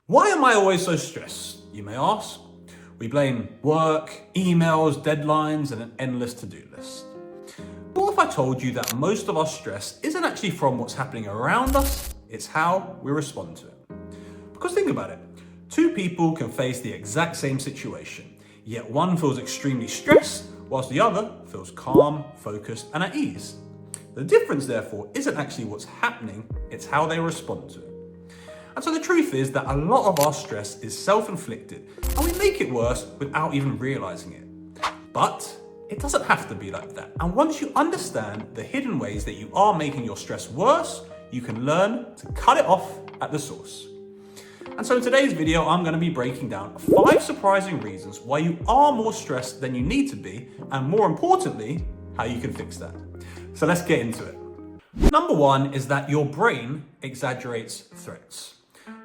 Why am I always so stressed, you may ask? We blame work, emails, deadlines, and an endless to-do list. But what if I told you that most of our stress isn't actually from what's happening around us, it's how we respond to it? Because think about it, two people can face the exact same situation, yet one feels extremely stressed, whilst the other feels calm, focused, and at ease. The difference, therefore, isn't actually what's happening, it's how they respond to it. And so the truth is that a lot of our stress is self-inflicted, and we make it worse without even realizing it. But it doesn't have to be like that. And once you understand the hidden ways that you are making your stress worse, you can learn to cut it off at the source. And so in today's video, I'm going to be breaking down 5 surprising reasons why you are more stressed than you need to be, and more importantly, how you can fix that. So let's get into it. Number 1 is that your brain exaggerates threats.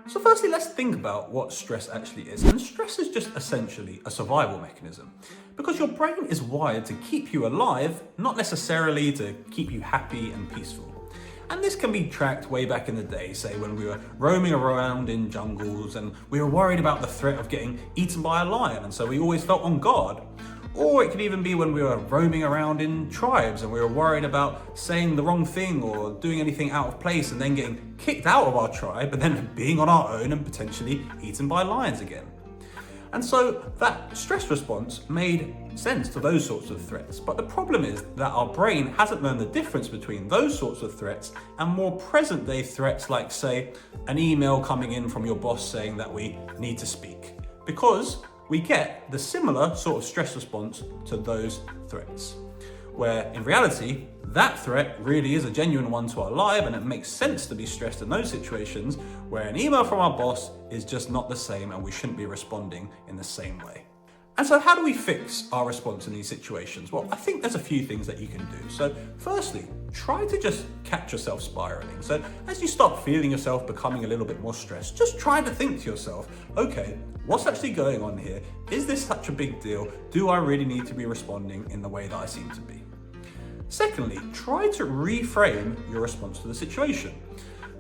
So firstly, let's think about what stress actually is. And stress is just essentially a survival mechanism, because your brain is wired to keep you alive, not necessarily to keep you happy and peaceful. And this can be tracked way back in the day, say when we were roaming around in jungles and we were worried about the threat of getting eaten by a lion, and so we always felt on guard. Or it could even be when we were roaming around in tribes and we were worried about saying the wrong thing or doing anything out of place and then getting kicked out of our tribe and then being on our own and potentially eaten by lions again. And so that stress response made sense to those sorts of threats. But the problem is that our brain hasn't learned the difference between those sorts of threats and more present day threats, like say an email coming in from your boss saying that we need to speak, because we get the similar sort of stress response to those threats, where in reality, that threat really is a genuine one to our life, and it makes sense to be stressed in those situations where an email from our boss is just not the same and we shouldn't be responding in the same way. And so how do we fix our response in these situations? Well, I think there's a few things that you can do. So firstly, try to just catch yourself spiraling. So as you start feeling yourself becoming a little bit more stressed, just try to think to yourself, okay, what's actually going on here? Is this such a big deal? Do I really need to be responding in the way that I seem to be? Secondly, try to reframe your response to the situation.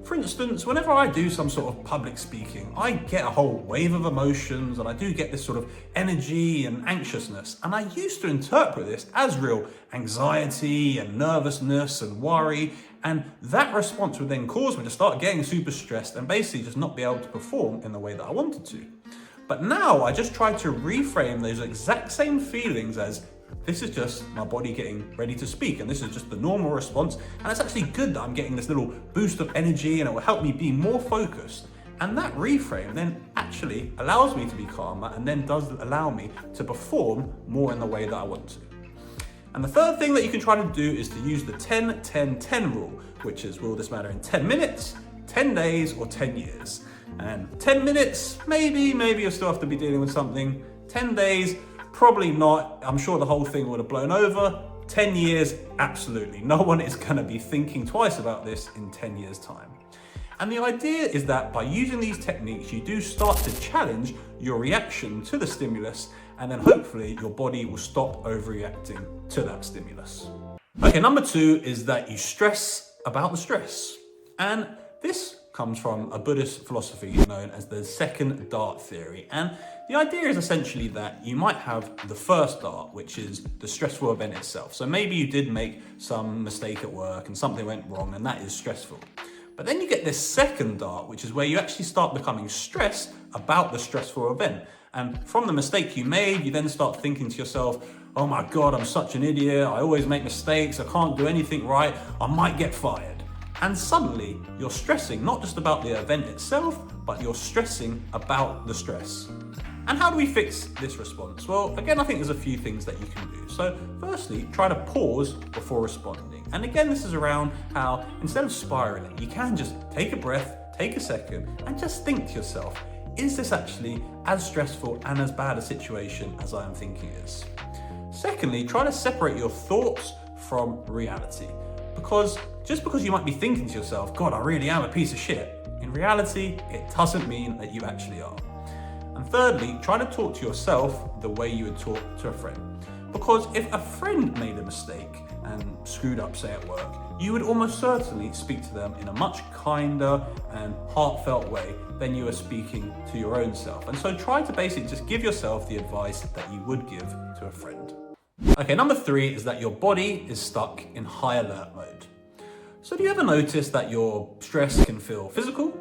For instance, whenever I do some sort of public speaking, I get a whole wave of emotions and I do get this sort of energy and anxiousness. And I used to interpret this as real anxiety and nervousness and worry. And that response would then cause me to start getting super stressed and basically just not be able to perform in the way that I wanted to. But now I just try to reframe those exact same feelings as, this is just my body getting ready to speak, and this is just the normal response, and it's actually good that I'm getting this little boost of energy and it will help me be more focused. And that reframe then actually allows me to be calmer and then does allow me to perform more in the way that I want to. And the third thing that you can try to do is to use the 10-10-10 rule, which is, will this matter in 10 minutes, 10 days, or 10 years? And 10 minutes, maybe you'll still have to be dealing with something. 10 days, probably not. I'm sure the whole thing would have blown over. 10 years, absolutely. No one is going to be thinking twice about this in 10 years' time. And the idea is that by using these techniques, you do start to challenge your reaction to the stimulus, and then hopefully your body will stop overreacting to that stimulus. Okay, number 2 is that you stress about the stress. And this comes from a Buddhist philosophy known as the second dart theory. And the idea is essentially that you might have the first dart, which is the stressful event itself. So maybe you did make some mistake at work and something went wrong, and that is stressful. But then you get this second dart, which is where you actually start becoming stressed about the stressful event. And from the mistake you made, you then start thinking to yourself, oh my God, I'm such an idiot. I always make mistakes. I can't do anything right. I might get fired. And suddenly you're stressing not just about the event itself, but you're stressing about the stress. And how do we fix this response? Well, again, I think there's a few things that you can do. So firstly, try to pause before responding. And again, this is around how instead of spiraling, you can just take a breath, take a second, and just think to yourself, is this actually as stressful and as bad a situation as I am thinking it is? Secondly, try to separate your thoughts from reality. Because just because you might be thinking to yourself, God, I really am a piece of shit, in reality, it doesn't mean that you actually are. And thirdly, try to talk to yourself the way you would talk to a friend. Because if a friend made a mistake, and screwed up, say at work, you would almost certainly speak to them in a much kinder and heartfelt way than you are speaking to your own self. And so try to basically just give yourself the advice that you would give to a friend. Okay, number 3 is that your body is stuck in high alert mode. So do you ever notice that your stress can feel physical?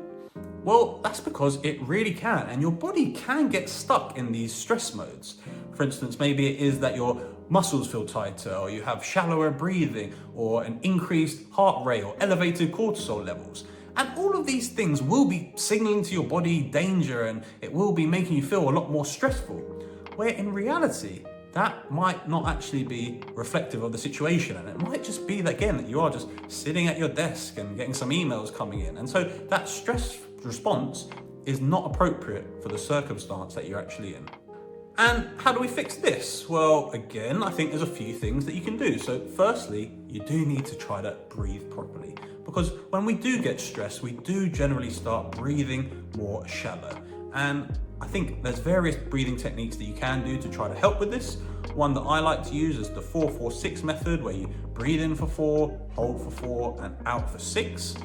Well, that's because it really can, and your body can get stuck in these stress modes. For instance, maybe it is that your muscles feel tighter, or you have shallower breathing, or an increased heart rate, or elevated cortisol levels. And all of these things will be signaling to your body danger, and it will be making you feel a lot more stressful. Where in reality, that might not actually be reflective of the situation, and it might just be that, again, that you are just sitting at your desk and getting some emails coming in, and so that stress response is not appropriate for the circumstance that you're actually in. And how do we fix this? Well, again, I think there's a few things that you can do. So firstly, you do need to try to breathe properly, because when we do get stressed, we do generally start breathing more shallow. And I think there's various breathing techniques that you can do to try to help with this. One that I like to use is the 4-4-6 method, where you breathe in for 4, hold for 4, and out for 6.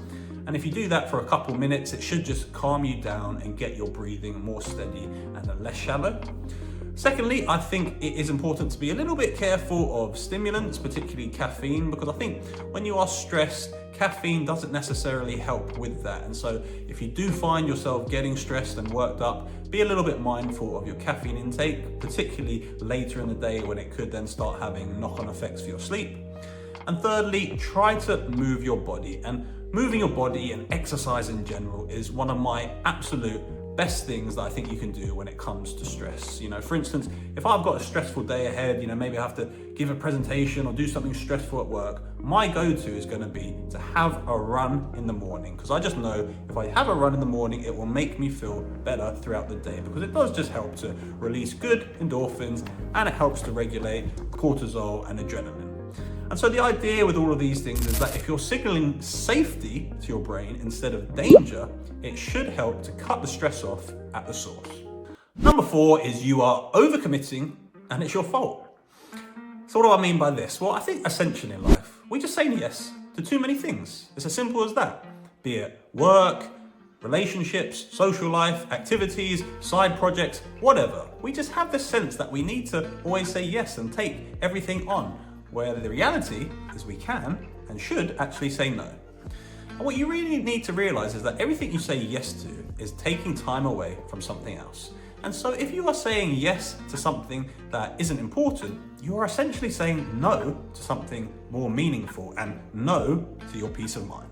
And if you do that for a couple minutes, it should just calm you down and get your breathing more steady and less shallow. Secondly, I think it is important to be a little bit careful of stimulants, particularly caffeine, because I think when you are stressed, caffeine doesn't necessarily help with that. And so if you do find yourself getting stressed and worked up, be a little bit mindful of your caffeine intake, particularly later in the day when it could then start having knock-on effects for your sleep. And thirdly, try to move your body. And moving your body and exercise in general is one of my absolute best things that I think you can do when it comes to stress. For instance, if I've got a stressful day ahead, maybe I have to give a presentation or do something stressful at work, my go-to is going to be to have a run in the morning, because I just know if I have a run in the morning, it will make me feel better throughout the day, because it does just help to release good endorphins, and it helps to regulate cortisol and adrenaline. And so the idea with all of these things is that if you're signaling safety to your brain instead of danger, it should help to cut the stress off at the source. Number 4 is you are overcommitting and it's your fault. So what do I mean by this? Well, I think essentially in life, we just say yes to too many things. It's as simple as that. Be it work, relationships, social life, activities, side projects, whatever. We just have this sense that we need to always say yes and take everything on, where the reality is we can and should actually say no. And what you really need to realize is that everything you say yes to is taking time away from something else. And so if you are saying yes to something that isn't important, you are essentially saying no to something more meaningful and no to your peace of mind.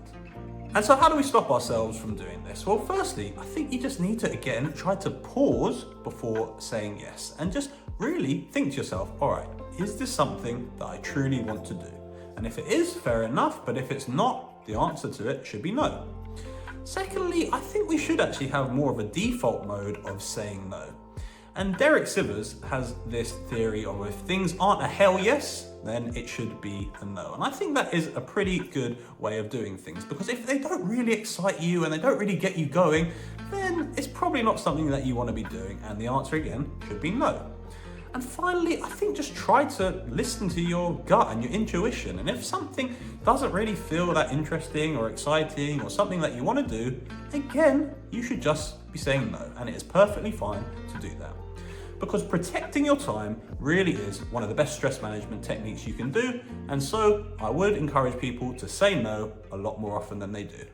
And so how do we stop ourselves from doing this? Well, firstly, I think you just need to, again, try to pause before saying yes and just really think to yourself, all right, is this something that I truly want to do? And if it is, fair enough, but if it's not, the answer to it should be no. Secondly, I think we should actually have more of a default mode of saying no. And Derek Sivers has this theory of if things aren't a hell yes, then it should be a no. And I think that is a pretty good way of doing things, because if they don't really excite you and they don't really get you going, then it's probably not something that you want to be doing. And the answer again should be no. And finally, I think just try to listen to your gut and your intuition. And if something doesn't really feel that interesting or exciting or something that you want to do, again, you should just be saying no. And it is perfectly fine to do that. Because protecting your time really is one of the best stress management techniques you can do. And so I would encourage people to say no a lot more often than they do.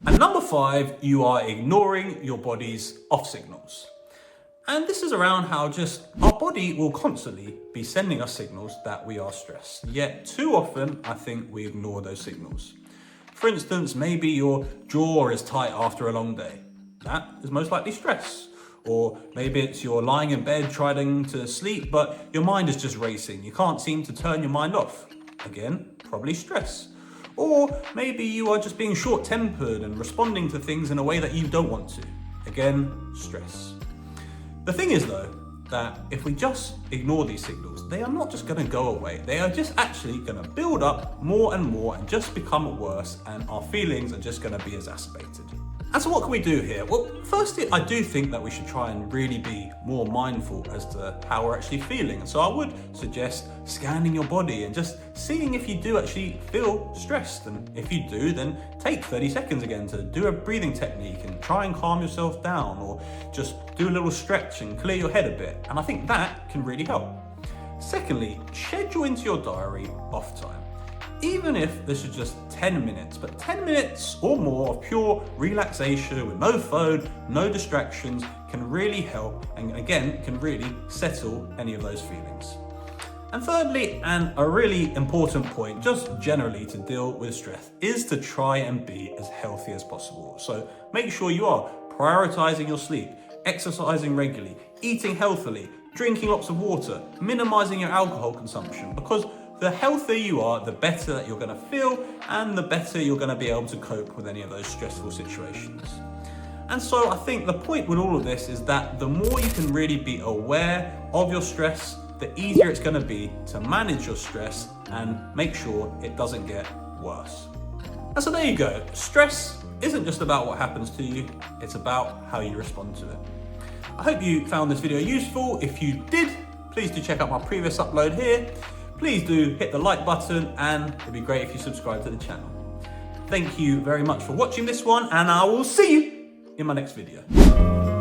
And number 5, you are ignoring your body's off signals. And this is around how just our body will constantly be sending us signals that we are stressed. Yet too often, I think we ignore those signals. For instance, maybe your jaw is tight after a long day. That is most likely stress. Or maybe it's you're lying in bed trying to sleep, but your mind is just racing. You can't seem to turn your mind off. Again, probably stress. Or maybe you are just being short-tempered and responding to things in a way that you don't want to. Again, stress. The thing is though, that if we just ignore these signals, they are not just going to go away. They are just actually going to build up more and more and just become worse, and our feelings are just going to be exacerbated. And so what can we do here? Well, firstly, I do think that we should try and really be more mindful as to how we're actually feeling. And so I would suggest scanning your body and just seeing if you do actually feel stressed. And if you do, then take 30 seconds again to do a breathing technique and try and calm yourself down, or just do a little stretch and clear your head a bit. And I think that can really help. Secondly, schedule into your diary off time. Even if this is just 10 minutes, but 10 minutes or more of pure relaxation with no phone, no distractions can really help, and again, can really settle any of those feelings. And thirdly, and a really important point, just generally to deal with stress, is to try and be as healthy as possible. So make sure you are prioritizing your sleep, exercising regularly, eating healthily, drinking lots of water, minimizing your alcohol consumption, because the healthier you are, the better that you're going to feel, and the better you're going to be able to cope with any of those stressful situations. And so I think the point with all of this is that the more you can really be aware of your stress, the easier it's going to be to manage your stress and make sure it doesn't get worse. And so there you go. Stress isn't just about what happens to you, it's about how you respond to it. I hope you found this video useful. If you did, please do check out my previous upload here. Please do hit the like button, and it'd be great if you subscribe to the channel. Thank you very much for watching this one, and I will see you in my next video.